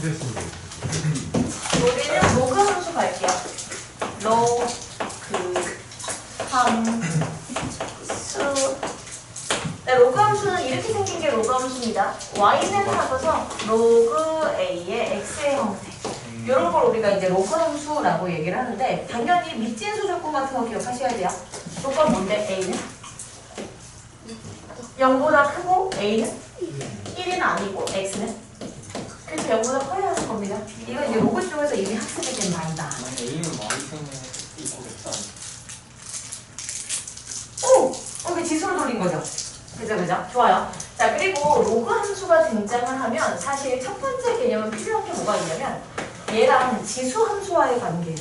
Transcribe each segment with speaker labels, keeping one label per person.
Speaker 1: 됐습니다.
Speaker 2: 우리는 로그 함수 갈게요. 로그 함수. 네, 로그 함수는 이렇게 생긴 게 로그 함수입니다. y는 하고서 로그 a의 x의 형태. 이런 걸 우리가 이제 로그 함수라고 얘기를 하는데 당연히 밑진수 조건 같은 거 기억하셔야 돼요. 조건 뭔데? a는 0보다 크고 a는 1은 아니고 x는 그래서 0보다 커야 하는 겁니다. 이건 이제 로그 쪽에서 이미 학습이 된 말이다.
Speaker 3: A는 y승에 있겠다.
Speaker 2: 오! 이게 지수로 돌린 거죠? 그죠? 좋아요. 자, 그리고 로그 함수가 등장을 하면 사실 첫 번째 개념은 필요한 게 뭐가 있냐면 얘랑 지수 함수와의 관계예요.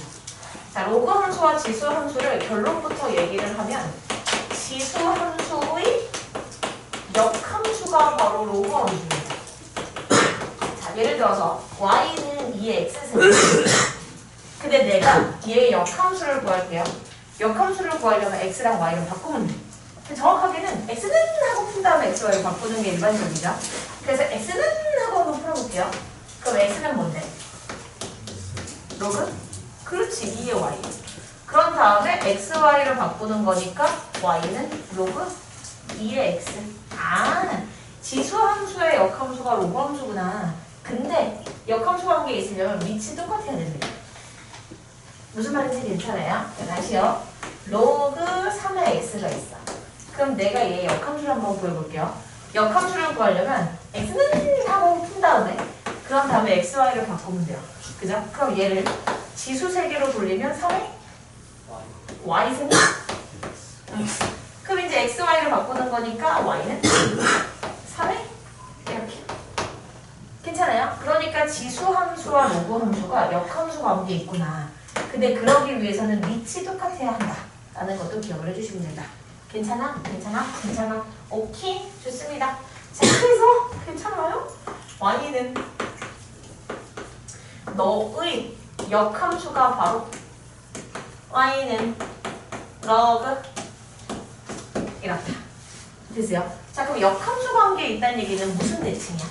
Speaker 2: 자, 로그 함수와 지수 함수를 결론부터 얘기를 하면 지수 함수의 역함수가 바로 로그 함수입니다. 자, 예를 들어서 y는 2x승. 근데 내가 얘의 역함수를 구할게요. 역함수를 구하려면 x랑 y를 바꾸면 돼. 정확하게는 x는 하고 푼 다음에 xy를 바꾸는 게 일반적이죠. 그래서 x는 하고 한번 풀어볼게요. 그럼 x는 뭔데? 로그? 그렇지, 2의 y. 그런 다음에 xy를 바꾸는 거니까 y는 로그 2의 x. 아, 지수 함수의 역함수가 로그 함수구나. 근데 역함수 관계에 있으려면 밑이 똑같아야 됩니다. 무슨 말인지 괜찮아요? 다시요. 로그 3의 x가 있어. 그럼 내가 얘 역함수를 한번 구해볼게요. 역함수를 구하려면 x는 하고 푼 다음에 그런 다음에 xy를 바꾸면 돼요. 그죠? 그럼 얘를 지수 세개로 돌리면 3의 y승이? 그럼 이제 xy를 바꾸는 거니까 y는 3의 이렇게. 괜찮아요? 그러니까 지수 함수와 로그 함수가 역함수 관계에 있구나. 근데 그러기 위해서는 밑이 똑같아야 한다. 라는 것도 기억을 해주시면 된다. 괜찮아? 오케이? 좋습니다. 자, 그래서 괜찮아요? y는 너의 역함수가 바로 y는 러그 이렇다. 됐어요? 자, 그럼 역함수 관계에 있다는 얘기는 무슨 대칭이야?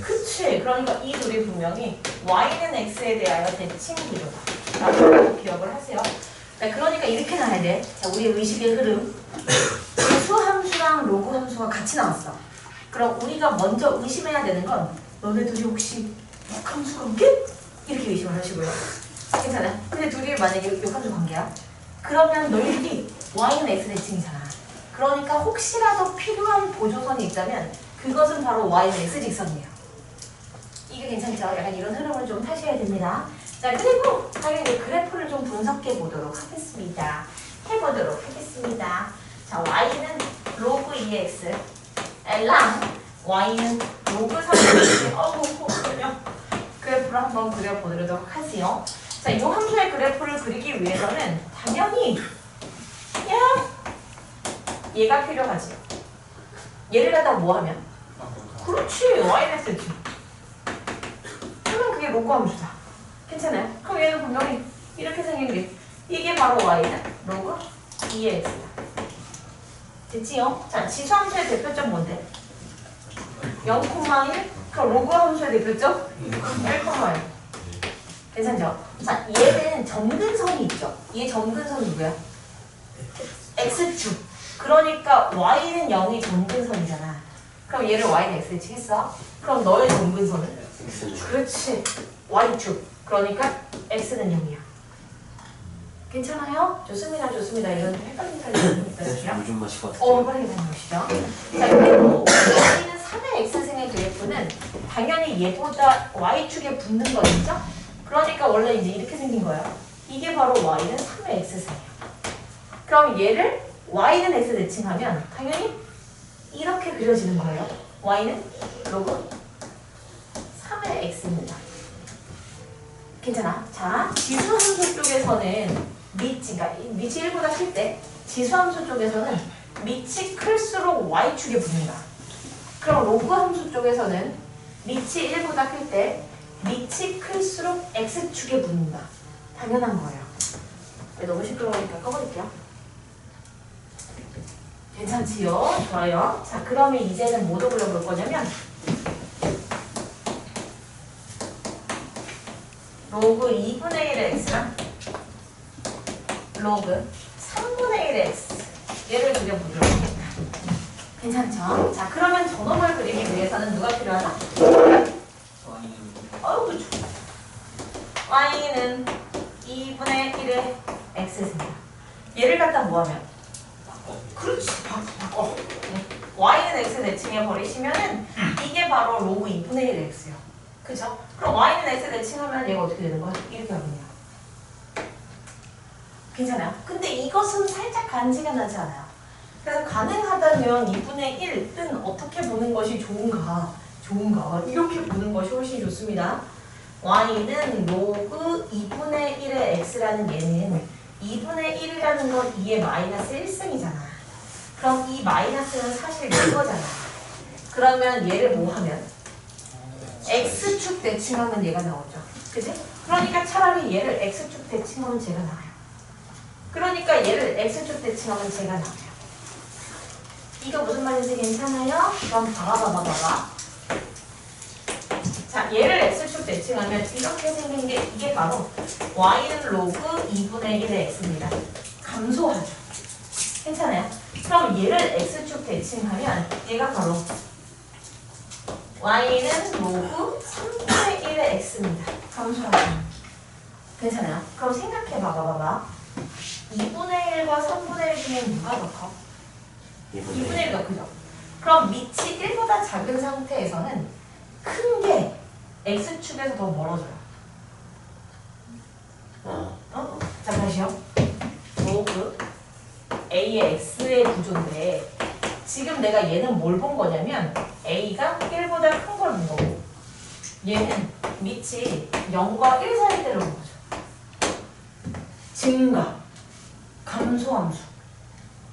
Speaker 2: 그치. 그러니까 이 둘이 분명히 y는 x에 대하여 대칭 구조다. 라고 기억을 하세요. 자, 그러니까 이렇게 나와야 돼. 자, 우리의 의식의 흐름. 지수 함수랑 로그 함수가 같이 나왔어. 그럼 우리가 먼저 의심해야 되는 건 너네들이 혹시 역함수 관계? 이렇게 의심을 하시고요. 괜찮아요? 근데 둘이 만약에 역함수 관계야? 그러면 너희들이 y는 x 대칭이잖아. 그러니까 혹시라도 필요한 보조선이 있다면 그것은 바로 y는 x 직선이에요. 이게 괜찮죠? 약간 이런 흐름을 좀 타셔야 됩니다. 자, 그리고 당연히 그래프를 좀 분석해 보도록 하겠습니다. 자, y는 로그 2x, L랑 y는 로그 3x. 그래프를 한번 그려보도록 하지요. 자, 이 함수의 그래프를 그리기 위해서는 당연히 얘가 필요하지. 얘를 갖다가 뭐 하면? 그렇지, y는 x. 그러면 그게 로그 함수다. 괜찮아요? 그럼 얘는 분명히 이렇게 생긴 게 이게 바로 y는 로그 2x다. 됐지요? 자, 지수 함수의 대표점 뭔데? 0,1? 그럼 로그 함수의 대표점? 1,1. 괜찮죠? 자, 얘는 점근선이 있죠? 얘 점근선 누구야? x축. 그러니까 y는 0이 점근선이잖아. 그럼 얘를 y는 x에 치겠어? 그럼 너의 점근선은? 그렇지. y축. 그러니까 x는 0이야. 괜찮아요? 좋습니다. 이런 좀 헷갈리는 사람이 있어요.
Speaker 3: 요즘 마실 것 같아요.
Speaker 2: 빨리 다녀오시죠. 자, 그리고 y는 3의 x승의 그래프는 당연히 얘보다 y축에 붙는 거겠죠? 그러니까 원래 이제 이렇게 생긴 거예요. 이게 바로 y는 3의 x승이에요. 그럼 얘를 y는 x 대칭하면 당연히 이렇게 그려지는 거예요. y는 로그 3의 x입니다. 괜찮아? 자, 지수함수 쪽에서는 그러니까 밑이 1보다 클 때 지수함수 쪽에서는 밑이 클수록 y축에 붙는다. 그럼 로그 함수 쪽에서는 밑이 1보다 클 때 밑이 클수록 x축에 붙는다. 당연한 거예요. 너무 시끄러우니까 꺼버릴게요. 괜찮지요? 좋아요. 자, 그러면 이제는 뭐도 그려볼 거냐면 로그 2분의 1의 x랑 로그 3분의 1의 x 얘를 그려보도록 하겠다. 괜찮죠? 자, 그러면 저놈을 그리기 위해서는 누가 필요하다? 어우, 좋아. y는 2분의 1의 x입니다. 얘를 갖다 뭐하면? 그렇지, 바꿔. y는 x 대칭해 버리시면은 이게 바로 로그 2분의 1의 x요. 그죠? 그럼 y는 x 대칭하면 얘가 어떻게 되는 거야? 이렇게 하거든요. 괜찮아요? 근데 이것은 살짝 간지가 나지 않아요. 그래서 가능하다면 2분의 1은 어떻게 보는 것이 좋은가? 이렇게 보는 것이 훨씬 좋습니다. y는 로그 2분의 1의 x라는 얘는 2분의 1이라는 건 2의 마이너스 1승이잖아. 그럼 이 마이너스는 사실 이거잖아. 그러면 얘를 뭐 하면? x축 대칭하면 얘가 나오죠. 그치? 그러니까 차라리 얘를 x축 대칭하면 쟤가 나와요. 그러니까 얘를 x축 대칭하면 쟤가 나와요. 이거 무슨 말인지 괜찮아요? 그럼 봐봐. 자, 얘를 x축 대칭하면 이렇게 생긴 게 이게 바로 y는 로그 2분의 1의 x입니다. 감소하죠. 괜찮아요? 그럼 얘를 x축 대칭하면 얘가 바로 y는 로그 3분의 1의 x입니다. 감소하죠. 괜찮아요? 그럼 생각해 봐봐. 2분의 1과 3분의 1 중에 누가 더 커? 2분의 1가 크죠? 그럼 밑이 1보다 작은 상태에서는 큰 게 x축에서 더 멀어져요. 자, 다시요. 로그 a의 x의 구조인데 지금 내가 얘는 뭘 본 거냐면 a가 1보다 큰 걸 본 거고 얘는 밑이 0과 1 사이대로 본 거죠. 증가, 감소함수.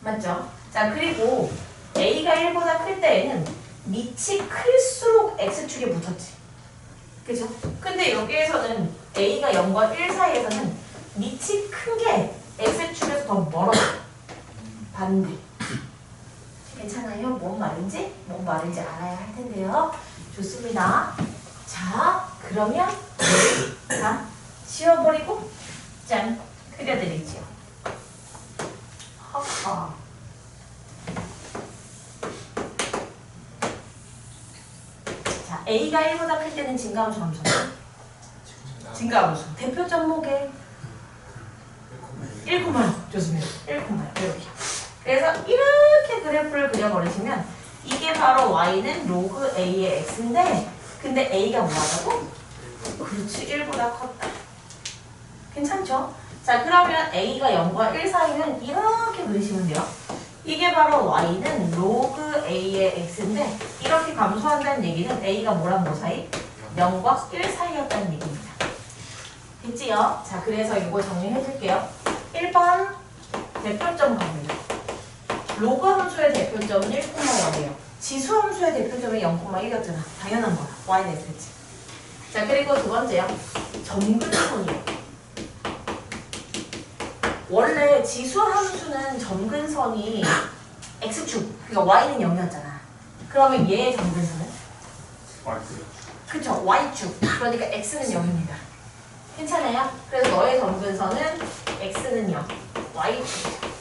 Speaker 2: 맞죠? 자, 그리고 a가 1보다 클 때에는 밑이 클수록 x축에 붙었지. 그죠? 근데 여기에서는 a가 0과 1 사이에서는 밑이 큰 게 x축에서 더 멀어져. 반대. 괜찮아요? 뭔 말인지 알아야 할 텐데요. 좋습니다. 자, 그러면 다 지워버리고 짠! 그려드리죠. 허허. 자, a가 1보다 클 때는 증가함수 감소. 증가함수. 대표 점목에 1,0. 좋습니다. 1,0. 이렇게. 그래서 이렇게 그래프를 그려버리시면 이게 바로 y는 로그 a의 x인데 근데 a가 뭐하다고? 그렇지, 1보다 컸다. 괜찮죠? 자, 그러면 a가 0과 1 사이는 이렇게 그리시면 돼요. 이게 바로 y는 로그 a의 x인데 이렇게 감소한다는 얘기는 a가 뭐랑 뭐 사이? 0과 1 사이였다는 얘기입니다. 됐지요? 자, 그래서 이거 정리해 줄게요. 1번 대표점 가보죠. 로그 함수의 대표점은 1,0이에요. 지수 함수의 대표점이 0,1이었잖아. 당연한 거야. y는 x지. 자, 그리고 두 번째요. 점근선이에요. 원래 지수 함수는 점근선이 x축, 그러니까 y는 0이었잖아. 그러면 얘의 점근선은? 그쵸, y축. 그러니까 x는 0입니다. 괜찮아요? 그래서 너의 점근선은 x는 0, y축.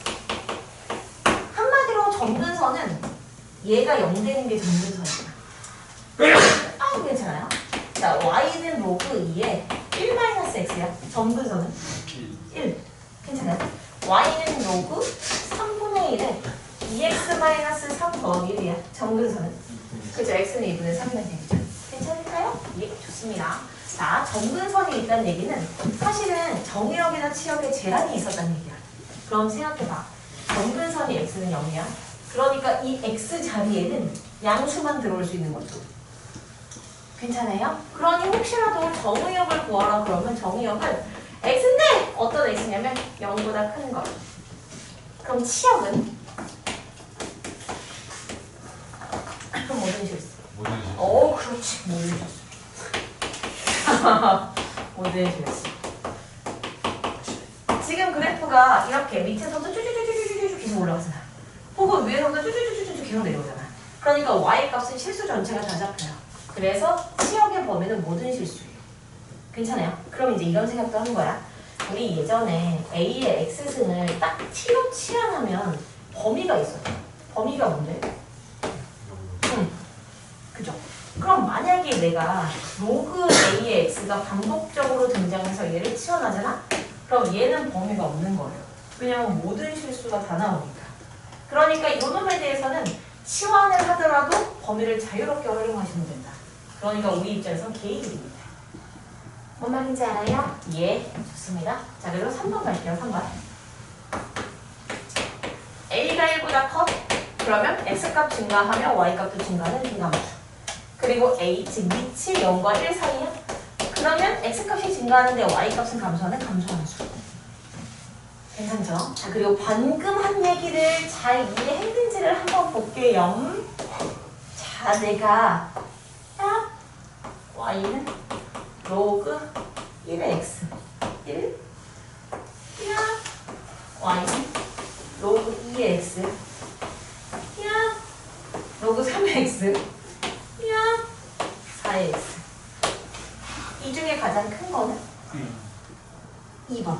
Speaker 2: 한마디로 점근선은 얘가 0 되는 게 점근선이야. 아, 괜찮아요? 자, y는 로그 2에 1-x야. 점근선은 1. 괜찮아요? y는 로그 3분의 1에 2x-3 더하기 1이야. 점근선은. 그죠? x는 2분의 3이면 되죠. 괜찮을까요? 예, 좋습니다. 자, 점근선이 있다는 얘기는 사실은 정의역이나 치역에 재란이 있었다는 얘기야. 그럼 생각해봐. 점근선이 x는 0이야. 그러니까 이 x 자리에는 양수만 들어올 수 있는 거죠. 괜찮아요? 그러니 혹시라도 정의역을 구하라 그러면 정의역을 x인데 어떤 x냐면 0보다 큰 거. 그럼 치역은? 그럼 모든 실수. 그렇지. 모든 실수. 모든 실수. 지금 그래프가 이렇게 밑에서부터 쭈쭈쭈쭈쭈쭈 계속 올라가잖아. 혹은 위에서부터 쭈쭈쭈쭈쭈 계속 내려오잖아. 그러니까 y 값은 실수 전체가 다 잡혀요. 그래서 치역의 범위는 모든 실수예요. 괜찮아요? 그럼 이제 이런 생각도 하는 거야. 우리 예전에 A의 X승을 딱 T로 치환하면 범위가 있어요. 범위가 뭔데? 그죠? 그럼 만약에 내가 로그 A의 X가 반복적으로 등장해서 얘를 치환하잖아? 그럼 얘는 범위가 없는 거예요. 왜냐면 모든 실수가 다 나오니까. 그러니까 이 놈에 대해서는 치환을 하더라도 범위를 자유롭게 활용하시면 된다. 그러니까 우리 입장에서는 개이득입니다. 뭔 말인지 알아요? 예, 좋습니다. 자, 그리고 3번 갈게요. 3번. A가 1보다 커? 그러면 X값 증가하면 Y값도 증가하는 비감수. 그리고 A, 즉 밑이 0과 1 사이야? 그러면 X값이 증가하는데 Y값은 감소하는 감소하는 수. 괜찮죠? 자, 그리고 방금 한 얘기를 잘 이해했는지를 한번 볼게요. 자, 내가 야, Y는 로그 1의 X 1 야, Y는 로그 2의 X 야, 로그 3의 X 야, 4의 X. 이 중에 가장 큰 거는 2번.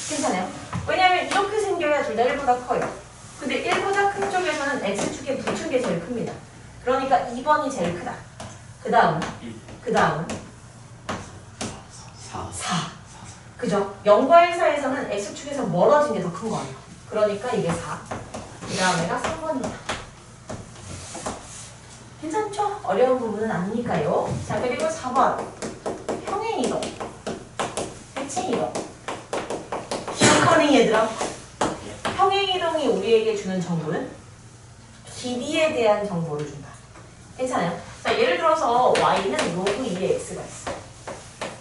Speaker 2: 괜찮아요? 왜냐면 이렇게 생겨야 둘 다 1보다 커요. 근데 1보다 큰 쪽에서는 X축에 붙은 게 제일 큽니다. 그러니까 2번이 제일 크다. 그 다음은? 4. 그죠? 0과 1 사이에서는 X축에서 멀어진 게 더 큰 거예요. 그러니까 이게 4. 그 다음에가 3번이다. 괜찮죠? 어려운 부분은 아니니까요. 자, 그리고 4번. 평행이동. 대칭이동. 기억하니 얘들아? 평행이동이 우리에게 주는 정보는 길이에 대한 정보를 준다. 괜찮아요? 자, 예를 들어서 y는 로그 2의 x가 있어.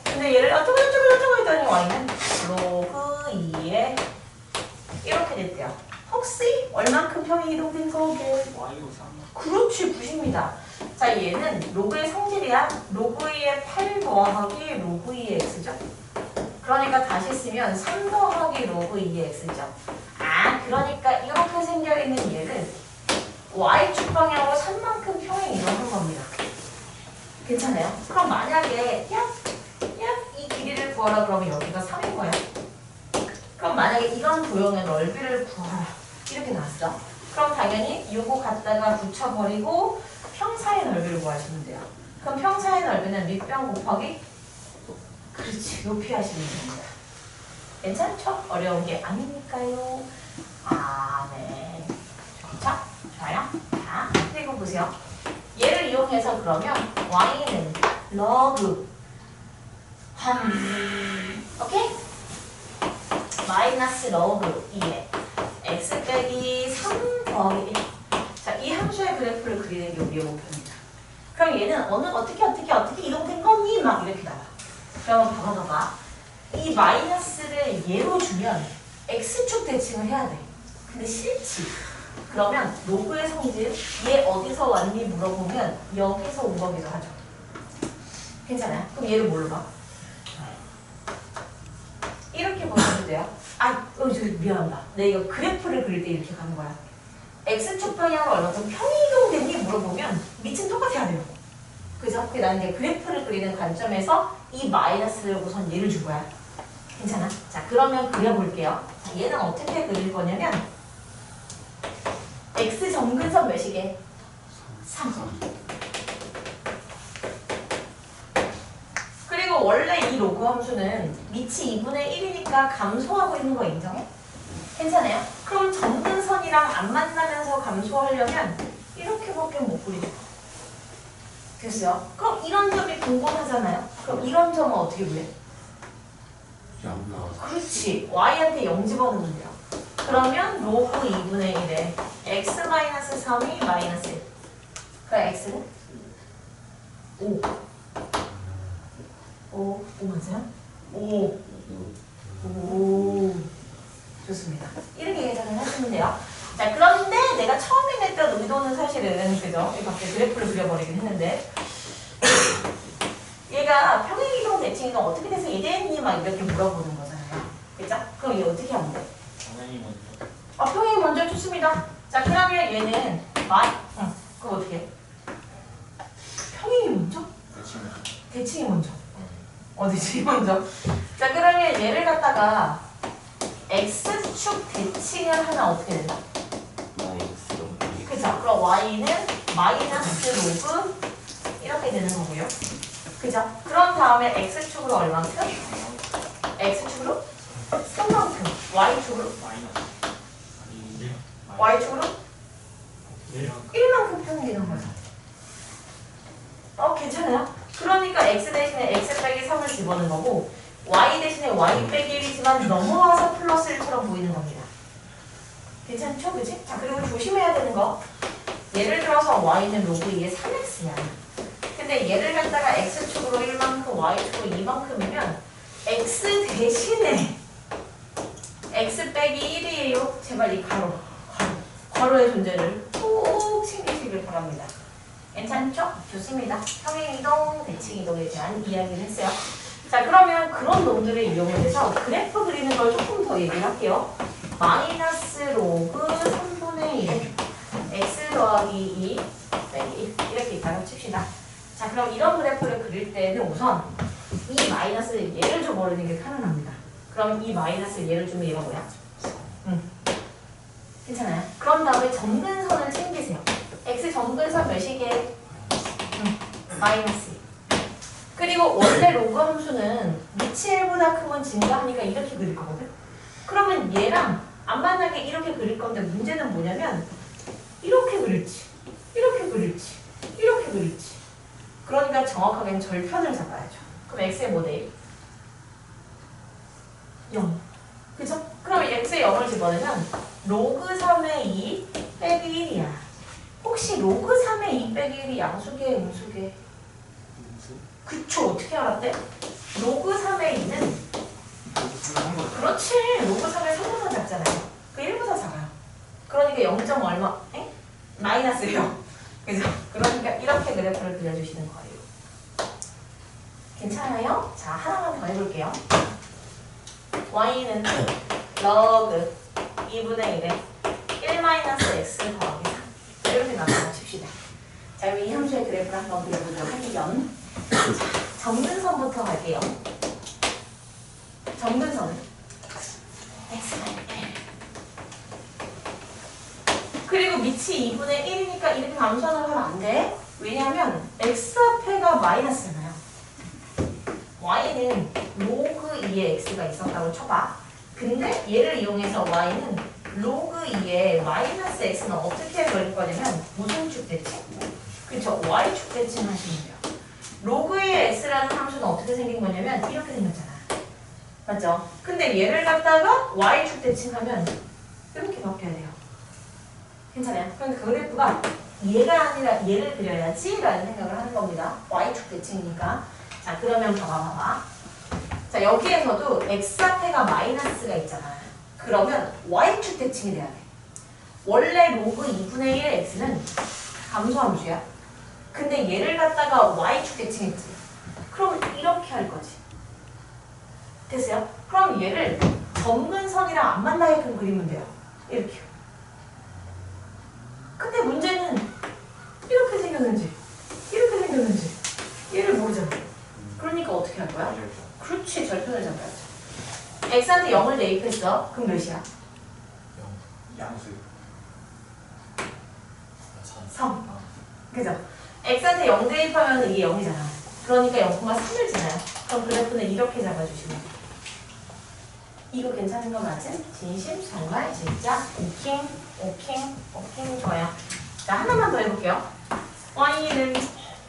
Speaker 2: 근데 얘를 어쩌고 했더니 y는 로그 2의 이렇게 됐대요. 혹시 얼만큼 평행이동 된 거게?
Speaker 3: Y로 3.
Speaker 2: 그렇지, 90입니다. 자, 얘는 로그의 성질이야. 로그 2의 8 더하기 로그 2의 x죠. 그러니까 다시 쓰면 3 더하기 로그 2의 x죠. 아, 그러니까 이렇게 생겨있는 얘를 y축 방향으로 3만큼 평행 이동한 겁니다. 괜찮아요? 그럼 만약에 이 길이를 구하라 그러면 여기가 3인 거야. 그럼 만약에 이런 도형의 넓이를 구하라 이렇게 나왔어. 그럼 당연히 요거 갖다가 붙여버리고 평사의 넓이를 구하시면 돼요. 그럼 평사의 넓이는 밑변 곱하기 그렇지, 높이 하시면 됩니다. 괜찮죠? 어려운 게 아니니까요. 아, 네. 좋죠? 좋아요? 자, 그리고 보세요. 얘를 이용해서 그러면 y는 러그 오케이? 마이너스 러그 2에 x 빼기 3 더하기 1. 자, 이 함수의 그래프를 그리는 게 우리의 목표입니다. 그럼 얘는 어떻게 이동된 거니? 막 이렇게 나와. 그러면 봐봐. 이 마이너스를 얘로 주면 x축 대칭을 해야 돼. 근데 싫지. 그러면 로그의 성질 얘 어디서 왔니 물어보면 여기서 온 거기도 하죠. 괜찮아요? 그럼 얘를 뭘로 봐? 이렇게 보셔도 돼요. 미안하다. 내가 이거 그래프를 그릴 때 이렇게 가는 거야. x축 방향으로 얼마큼 평이동됐니 물어보면 밑은 똑같아야 돼요. 그래서 나는 이제 그래프를 그리는 관점에서 이 마이너스를 우선 얘를 줄 거야. 괜찮아? 자, 그러면 그려볼게요. 자, 얘는 어떻게 그릴 거냐면 x 점근선 몇이게? 3. 그리고 원래 이 로그 함수는 밑이 2분의 1이니까 감소하고 있는 거 인정해? 괜찮아요? 그럼 점근선이랑 안 만나면서 감소하려면 이렇게밖에 못 그리죠. 됐어요? 그럼 이런 점이 궁금하잖아요? 그럼 이런 점은 어떻게 구해? 그렇지. y한테 0 집어넣으면 돼요. 그러면 로그 2분의 1에 x-3이 마이너스 1. 그럼 x는? 5. 5 맞아요? 5. 좋습니다. 이렇게 계산을 하시면 돼요. 자, 그런데 내가 처음에 냈던 의도는 사실은 그죠? 이 밖에 그래프를 그려버리긴 했는데 얘가 평행이동 대칭이동 어떻게 돼서 이랬니? 막 이렇게 물어보는 거잖아요. 그죠? 그럼 얘 어떻게 하면 돼?
Speaker 3: 당연히 먼저.
Speaker 2: 평행 먼저 좋습니다. 자, 그러면 얘는 그거 어떻게 해? 평행이 먼저?
Speaker 3: 대칭을.
Speaker 2: 대칭이 먼저. 어디지 먼저? 자 그러면 얘를 갖다가 x축 대칭을 하면 어떻게 된다? 그죠? 그럼 y는 마이너스 로그 이렇게 되는 거고요. 그죠? 그런 다음에 x축으로 얼만큼? x축으로 3만큼. y축으로? y축으로? 1만큼 평기는 거죠. 괜찮아요? 그러니까 x 대신에 x 빼기 3을 집어넣은 거고 y 대신에 y 빼기 1이지만 넘어와서 플러스 1처럼 보이는 겁니다. 괜찮죠? 그치? 자 그리고 조심해야 되는 거 예를 들어서 y는 로그 2의 3x야. 근데 얘를 갖다가 x축으로 1만큼 y축으로 2만큼이면 x 대신에 x 빼기 1이에요. 제발 이 괄호의 존재를 꼭 챙기시길 바랍니다. 괜찮죠? 좋습니다. 평행이동, 대칭이동에 대한 이야기를 했어요. 자 그러면 그런 놈들을 이용해서 그래프 그리는 걸 조금 더 얘기를 할게요. 마이너스 로그 3분의 1 x 더하기 2 빼기 1 이렇게 있다고 칩시다. 자 그럼 이런 그래프를 그릴 때는 우선 이 마이너스 얘를 좀 모르는 게 편안합니다. 그럼 이 마이너스 얘를 주면 얘가 뭐야? 괜찮아요? 그런 다음에 점근선을 챙기세요. x 점근선 몇이게? 마이너스 2. 그리고 원래 로그 함수는 밑이 1보다 크면 증가하니까 이렇게 그릴 거거든? 그러면 얘랑 안 만나게 이렇게 그릴 건데 문제는 뭐냐면 이렇게 그릴지 이렇게 그릴지 이렇게 그릴지 그러니까 정확하게는 절편을 잡아야죠. 그럼 x의 모델 0 그죠? 그럼 x에 0을 집어넣으면 로그 3의 2 빼기 1이야. 혹시 로그 3의 2 빼기 1이 양수계 음수계? 그쵸 어떻게 알았대? 로그 3의 2는 그렇지 로그 3의 3보다 작잖아요. 그 1보다 작아요. 그러니까 0. 얼마? 에? 마이너스예요. 그죠? 그러니까 이렇게 그래프를 그려주시는 거예요. 괜찮아요? 자 하나만 더 해볼게요. y는 log 2분의 1에 1-x 더하기 3 이렇게 나눠 칩시다. 자 그럼 이 함수의 그래프를 한번 그려보도록 하면 점근선부터 갈게요. 점근선은 x는 1 그리고 밑이 2분의 1이니까 이렇게 감소하는 건 안 돼. 왜냐하면 x 앞에가 마이너스잖아요. y는 로그 2의 x가 있었다고 쳐봐. 근데 얘를 이용해서 y는 로그 2의 마이너스 x는 어떻게 그릴 거냐면 무슨 축 대칭? 그쵸? y축 대칭 하시면 돼요. 로그 2의 x라는 함수는 어떻게 생긴 거냐면 이렇게 생겼잖아. 맞죠? 근데 얘를 갖다가 y축 대칭하면 이렇게 바뀌어야 돼요. 괜찮아요? 그러니까 그 그래프가 얘가 아니라 얘를 그려야지 라는 생각을 하는 겁니다. y축 대칭이니까. 자 그러면 봐봐. 자 여기에서도 x 앞에가 마이너스가 있잖아. 그러면 y축 대칭이 돼야 돼. 원래 로그 2분의 1의 x는 감소함수야. 근데 얘를 갖다가 y축 대칭했지. 그럼 이렇게 할 거지. 됐어요? 그럼 얘를 점근선이랑 안 만나게끔 그리면 돼요. 이렇게. 근데 문제는 이렇게 생겼는지 이렇게 생겼는지 얘를 모르잖아. 그러니까 어떻게 할 거야? 그렇지, 절편을 잡아야지. x한테 0을 대입했어. 그럼 몇이야?
Speaker 3: 0 양수
Speaker 2: 3. 그죠? x한테 0 대입하면 이게 0이잖아. 그러니까 0,3을 지나요. 그럼 그래프는 이렇게 잡아주시면 돼. 이거 괜찮은 거 맞지? 진심? 정말? 진짜? 오킹 좋아요. 자 하나만 더 해볼게요. y는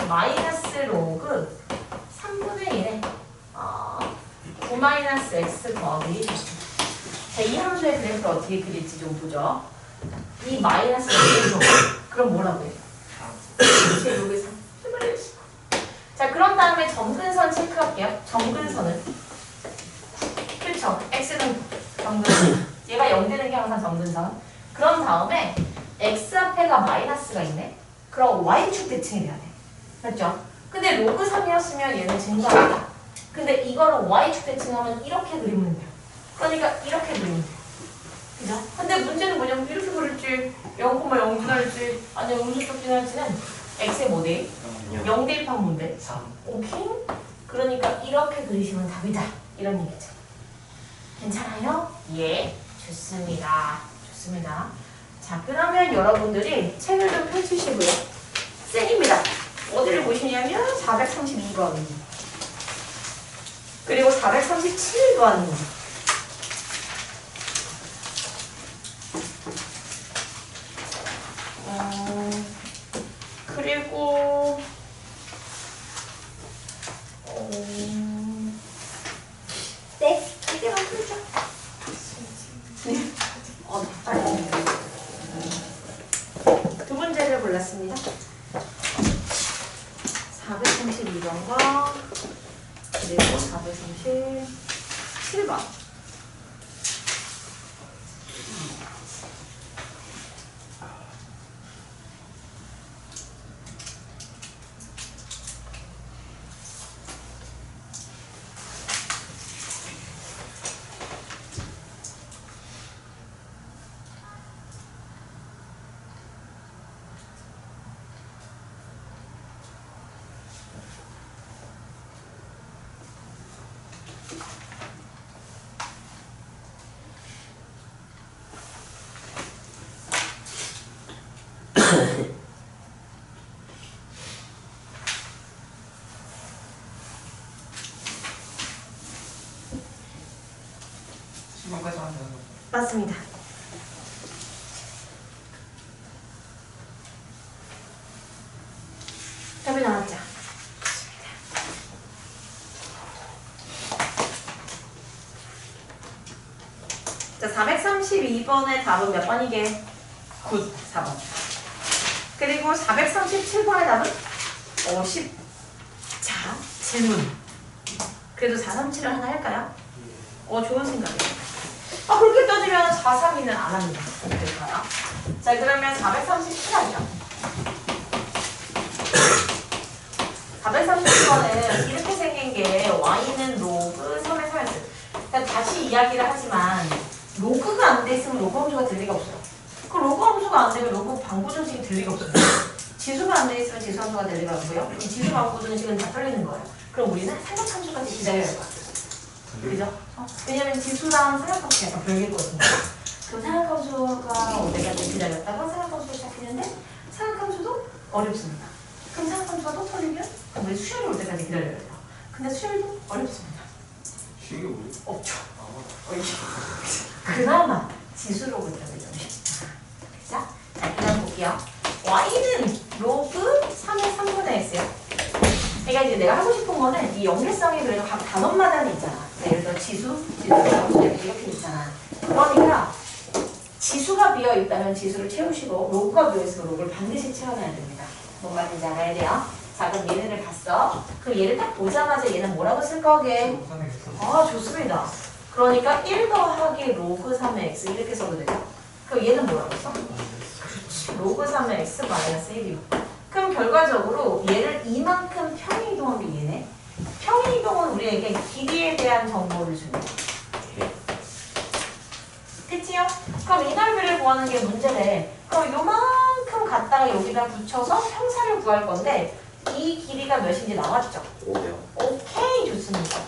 Speaker 2: 마이너스 로그 3분의 1에 9-x 더하기 자, 이 함수의 그래프를 어떻게 그릴지 좀 보죠. 이 마이너스 로그 그럼 뭐라고 해요? 제 로그 3 자 그런 다음에 점근선 체크할게요. 점근선은 그렇죠. x는 점근선 얘가 0 되는 게 항상 점근선. 그런 다음에 x 앞에가 마이너스가 있네. 그럼 y축 대칭이 돼야 돼. 맞죠? 근데 로그 3이었으면 얘는 증가한다. 근데 이거를 y축 대칭하면 이렇게 그리면 돼요. 그러니까 이렇게 그리면 돼요. 그죠? 근데 문제는 뭐냐면 이렇게 그릴지 0,0 지날지 아니면 음수쪽 지날지는 x의 모델 0 대입한 모델
Speaker 3: 3
Speaker 2: 오케이? 그러니까 이렇게 그리시면 답이다. 이런 얘기죠. 괜찮아요? 예, 좋습니다. 좋습니다. 자, 그러면 여러분들이 책을 좀 펼치시고요. 쌤입니다. 어디를 보시냐면 432번 그리고 437번 그리고 네, 이제만 풀죠. 네. 빨리. 두 문제를 골랐습니다. 432번과 그리고 437번.
Speaker 3: 시간까지 하면 되는 거죠?
Speaker 2: 맞습니다. 답이 나왔죠? 자, 432번의 답은 몇 번이게? 9, 4번. 그리고 437번의 답은 50. 자, 질문. 그래도 437을 하나 할까요? 좋은 생각이에요. 그렇게 따지면 432는 안 합니다. 될까요? 자, 그러면 437 하죠. 437번은 이렇게 생긴 게 y는 로그 3의 3x. 그러니까 다시 이야기를 하지만 로그가 안 돼 있으면 로그 함수가 될 리가 없어요. 그 로그 함수가 안 되면 로그 방부전식이 될 리가 없어요. 지수가 안 돼 있으면 지수 함수가 될 리가 없고요. 그럼 지수 방부전식은 다 틀리는 거예요. 그럼 우리는 삼각함수까지 기다려야 할 것 같아요. 그죠? 왜냐면 지수랑 삼각함수가 약간 별개거든요. 그럼 삼각함수가 올 때까지 기다렸다가 삼각함수가 시작했는데 삼각함수도 어렵습니다. 그럼 삼각함수가 또 터지면 우리 수열이 올 때까지 기다려야 돼요. 근데 수열도 어렵습니다.
Speaker 3: 쉬게 뭐지?
Speaker 2: 없죠. 그나마 지수로 그리는 게 좀 쉽다. 자, 그다음 볼게요. y는 로그 3의 3분의 x요. 그러니까 이제 내가 하고 싶은 거는 이 연계성이 그래도 각 단원마다는 있잖아. 예를 들어 지수, 이렇게 있잖아. 그러니까 지수가 비어 있다면 지수를 채우시고 로그가 비어 있으면 로그를 반드시 채워놔야 됩니다. 뭔 말인지 알아야 돼요. 자, 그럼 얘네를 봤어. 그럼 얘를 딱 보자마자 얘는 뭐라고 쓸 거게? 좋습니다. 그러니까 1 더하기 로그 3의 x 이렇게 써도 되죠. 그럼 얘는 뭐라고 써? 그렇지. 로그 3의 x 마이너스 1이요. 그럼 결과적으로 얘를 이만큼 평행이동한 게 얘네. 평행이동은 우리에게 길이에 대한 정보를 줍니다. 됐지요? 그럼 이 넓이를 구하는 게 문제래. 그럼 요만큼 갖다가 여기다 붙여서 평사를 구할 건데 이 길이가 몇인지 나왔죠?
Speaker 1: 5요.
Speaker 2: 오케이, 좋습니다.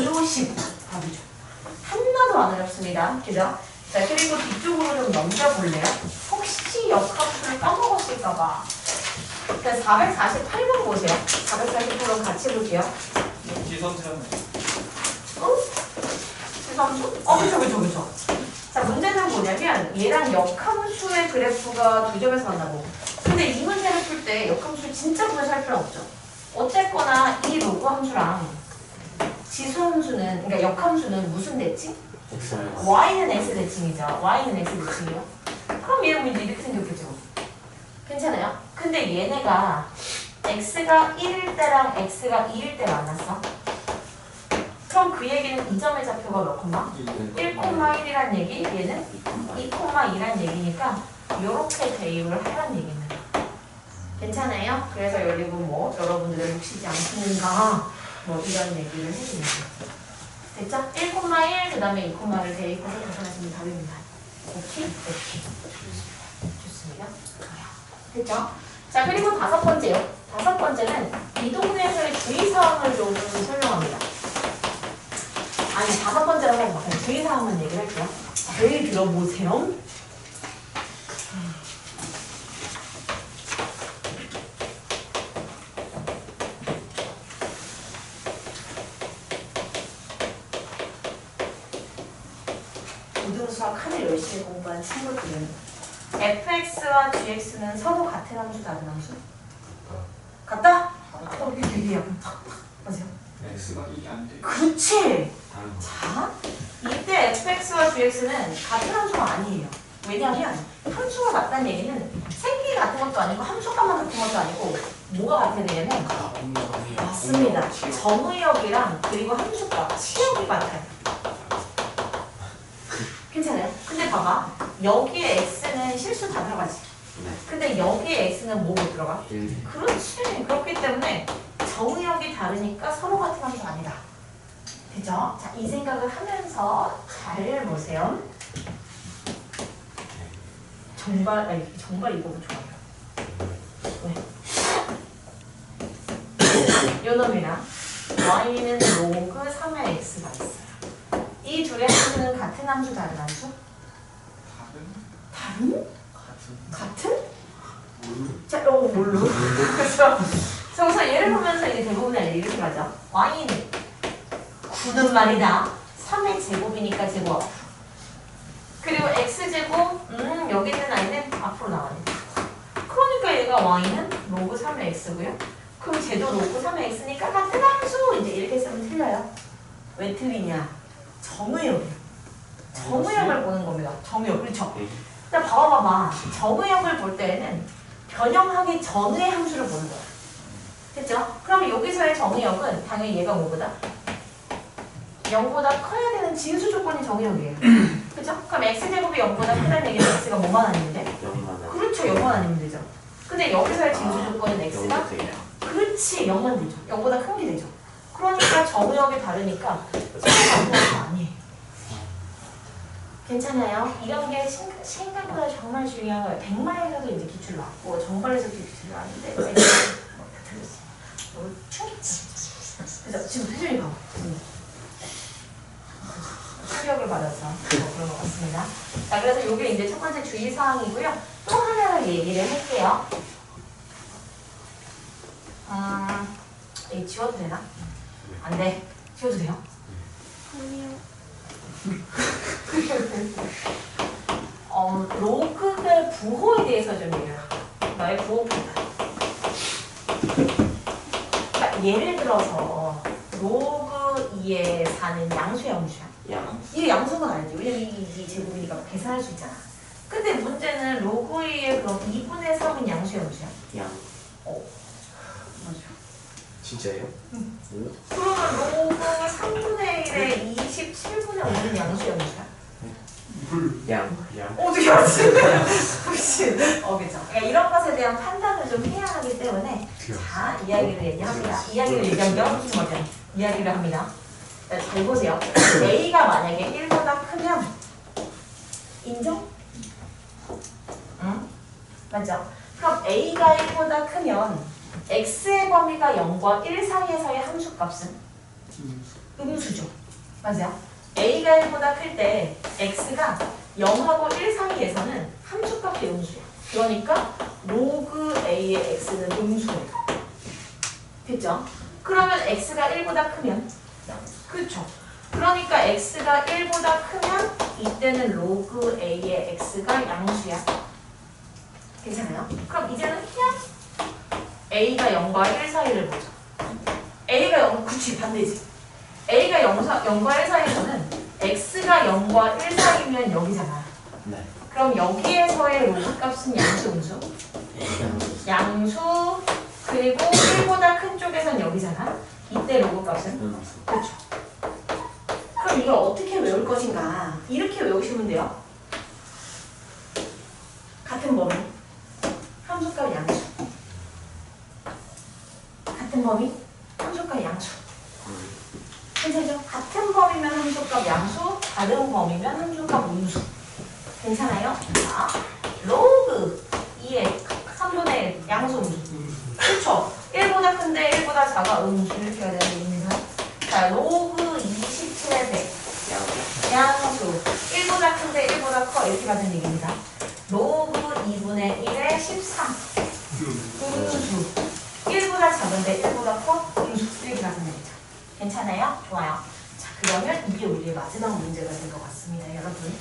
Speaker 2: 250 답이죠. 하나도 안 어렵습니다. 그죠? 자, 그리고 뒤쪽으로 좀 넘겨볼래요? 혹시 역함수를 까먹었을까봐. 그러니까 448번 보세요. 448번 같이 볼게요.
Speaker 3: 지선처럼.
Speaker 2: 지수함수? 그쵸. 자, 문제는 뭐냐면 얘랑 역함수의 그래프가 두 점에서 만나고. 근데 이 문제를 풀 때 역함수를 진짜 구해서 할 필요는 없죠. 어쨌거나 이 로그 함수랑 지수 함수는, 그러니까 역함수는 무슨 대칭? y는 x 대칭이죠. y는 x 대칭이요. 그럼 얘는 뭐 이제 이렇게 생겼겠죠. 괜찮아요? 근데 얘네가 x가 1일 때랑 x가 2일 때 만났어. 그럼 그 얘기는 이 점의 좌표가 몇 콤마? 1,1이란 얘기, 얘는 2,2란 얘기니까 이렇게 대입을 하란 얘기입니다. 괜찮아요? 그래서 여기고 뭐 여러분들을 묵시지 않겠는가 뭐 이런 얘기를 해주는 거죠. 됐죠? 1,1 그 다음에 2,를 대입해서 계산하시면 답입니다. 오케이? 좋습니다. 됐죠? 자, 그리고 5번째요. 다섯 번째는 이 동네에서의 주의사항을 좀 설명합니다. 아니, 다섯 번째라고 하지 마. 그냥 주의사항만 얘기를 할게요. 제일 들어보세요. 고등수학 하늘 열심히 공부한 친구들은 fx와 gx는 서로 같은 함수, 다른 함수? 같다? 이게 되게 약간 맞아요?
Speaker 3: X가 이게 안 돼.
Speaker 2: 그렇지!
Speaker 1: 다른 거.
Speaker 2: 자, 이때 fx와 gx는 같은 함수가 아니에요. 왜냐하면 함수가 같다는 얘기는 색이 같은 것도 아니고 함수값만 같은 것도 아니고 뭐가 같아야 되냐면
Speaker 1: 아, 공룡이요.
Speaker 2: 맞습니다. 정의역이랑 그리고 함수값, 치역이 같아요. 괜찮아요? 근데 봐봐. 여기에 x는 실수 다 들어가지.
Speaker 1: 네.
Speaker 2: 근데 여기에 x는 뭐 못 들어가?
Speaker 1: 1.
Speaker 2: 그렇지. 그렇기 때문에 정의역이 다르니까 서로 같은 함수 아니다. 그죠? 자, 이 생각을 하면서 잘 보세요. 정발 이거 좋아요. 왜? 요 놈이랑 y는 로그 3의 x가 있어요. 이 둘의 함수는 같은 함수, 다른 함수? 다른? 같은? 자, 뭘로? 그래서 우선 예를 보면서 이제 대부분의 이렇게 가죠. y는 9는 말이다. 3의 제곱이니까 제곱. 그리고 x제곱, 여기 있는 아이는 앞으로 나가네. 그러니까 얘가 y는 로그 3의 x고요. 그럼 쟤도 로그 3의 x니까 같은 함수. 이제 이렇게 쓰면 틀려요. 왜 틀리냐? 정의역이요. 정의역을 보는 겁니다. 정의역, 그렇죠? 자, 봐봐. 정의역을 볼 때에는 변형하기 전의 함수를 보는 거야. 됐죠? 그럼 여기서의 정의역은 당연히 얘가 뭐보다? 0보다 커야 되는 진수 조건이 정의역이에요. 그죠? 그럼 x제곱이 0보다 크다는 얘기는 x가 뭐만 아니면 돼?
Speaker 1: 0만.
Speaker 2: 그렇죠. 0만 아니면 되죠. 근데 여기서의 진수 조건은 x가? 그렇지. 0만 되죠. 0보다 큰 게 되죠. 그러니까 정의역이 다르니까 서로 같은 것도 아니에요. 괜찮아요? 이런 게 생각보다 정말 중요한 거예요. 백마에서도 이제 기출 나왔고 정발에서도 기출 나왔는데 다 틀렸어. 너무 그래서 지금 표정이 봐봐. 충격을 받아서 그런 것 같습니다. 자, 그래서 이게 이제 첫 번째 주의사항이고요. 또 하나 얘기를 할게요. 이거 지워도 되나? 안 돼. 지워도 돼요? 로그의 부호에 대해서 좀 얘기해요. 너의 부호입니다. 그러니까 예를 들어서 로그 2에 4는 양수야, 음수야?
Speaker 1: 양.
Speaker 2: 이게 양수는 알지. 왜냐면 이게 제곱이니까 계산할 수 있잖아. 근데 문제는 로그 2에 그럼 2분의 3은 양수야, 음수야?
Speaker 1: 양.
Speaker 2: 맞아.
Speaker 1: 진짜예요?
Speaker 2: 응.
Speaker 1: 오.
Speaker 2: 그러면 로그 3분의 1에 27분의 5는 양수야, 음수야?
Speaker 1: 양.
Speaker 2: 어떻게 알았지? 그렇지. 그죠. 그러니까 이런 것에 대한 판단을 좀 해야 하기 때문에 자, 이야기를 얘기합니다. 이야기를 얘기한 게 무슨 거죠? 이야기를 합니다. 자, 잘 보세요. A가 만약에 1보다 크면 인정? 응? 맞죠? 그럼 A가 1보다 크면 X의 범위가 0과 1 사이에서의 함수값은? 음수죠. 맞아요? A가 1보다 클 때 X가 0하고 1 사이에서는 함수값이 음수야. 그러니까 로그 A의 X는 음수예요. 됐죠? 그러면 X가 1보다 크면? 그렇죠. 그러니까 X가 1보다 크면 이때는 로그 A의 X가 양수야. 괜찮아요? 그럼 이제는 그냥 A가 0과 1 사이를 보자. A가 0, 그치, 반대지. A가 0과 1 사이에서는 X가 0과 1 사이면 여기잖아.
Speaker 1: 네.
Speaker 2: 그럼 여기에서의 로그 값은 양수, 음수? 양수, 그리고 1보다 큰 쪽에선 여기잖아. 이때 로그 값은? 그렇죠. 그럼 이걸 어떻게 외울 것인가? 이렇게 외우시면 돼요. 같은 범위, 함수값 양수. 같은 범위, 함수값 양수. 괜찮죠? 같은 범위면 함수값 양수, 다른 범위면 함수값 음수. 괜찮아요? 자, 로그 2의 3분의 1 양수 음수. 그렇죠? 1보다 큰데 1보다 작아 음수 이렇게 해야 되는 얘기입니다. 자, 로그 27의 100 양수 1보다 큰데 1보다 커 이렇게 받는 얘기입니다. 로그 2분의 1의 13 음수 1보다 작은데 1보다 커 음수 이렇게 받는 얘기죠. 괜찮아요? 좋아요. 자, 그러면 이게 우리의 마지막 문제가 될 것 같습니다. 여러분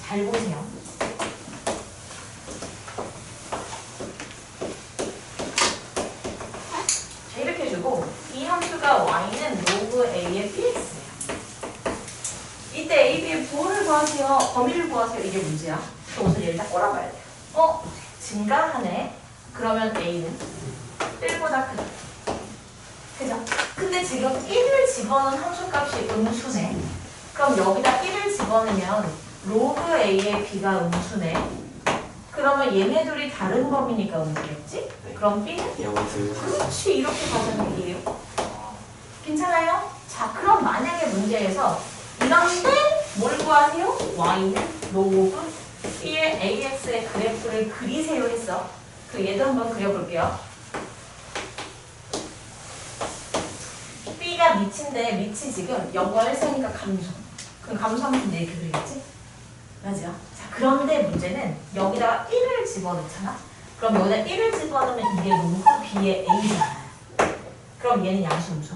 Speaker 2: 잘 보세요. 자, 이렇게 해주고 이 함수가 y는 로그 a의 px예요. 이때 a, b의 부호를 구하세요. 범위를 구하세요. 이게 문제야. 그럼 우선 얘를 딱 꼬라봐야 돼요. 증가하네. 그러면 a는 1보다 크다. 그죠? 근데 지금 1을 집어넣은 함수값이 음수네. 그럼 여기다 1을 집어넣으면 로그 a의 b가 음수네. 그러면 얘네 둘이 다른 범위니까 음수겠지?
Speaker 1: 네.
Speaker 2: 그럼 b는? 그렇지, 이렇게 가자는 얘기예요. 괜찮아요? 자, 그럼 만약에 문제에서 이런데 뭘 구하세요? y는 로그 b의 ax의 그래프를 그리세요 했어. 그 얘도 한번 그려볼게요. b가 밑인데 밑이 지금 0과 1사니까 감소. 그럼 감소하면 이렇게 그리겠지? 맞아. 자, 그런데 문제는 여기다가 1을 집어넣잖아. 그럼 여기다 1을 집어넣으면 이게 로그 b의 a잖아요. 그럼 얘는 양수 음수?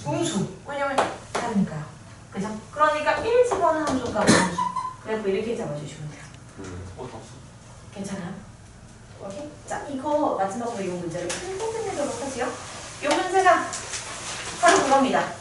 Speaker 2: 음수. 왜냐면 다르니까요. 그죠? 그러니까 1 집어넣은 함수가 음수. 그래서 이렇게 잡아주시면 돼요. 괜찮아요? 오케이? 자, 이거 마지막으로 이 문제를 풀고 끝내도록 하지요. 이 문제가 바로 그겁니다.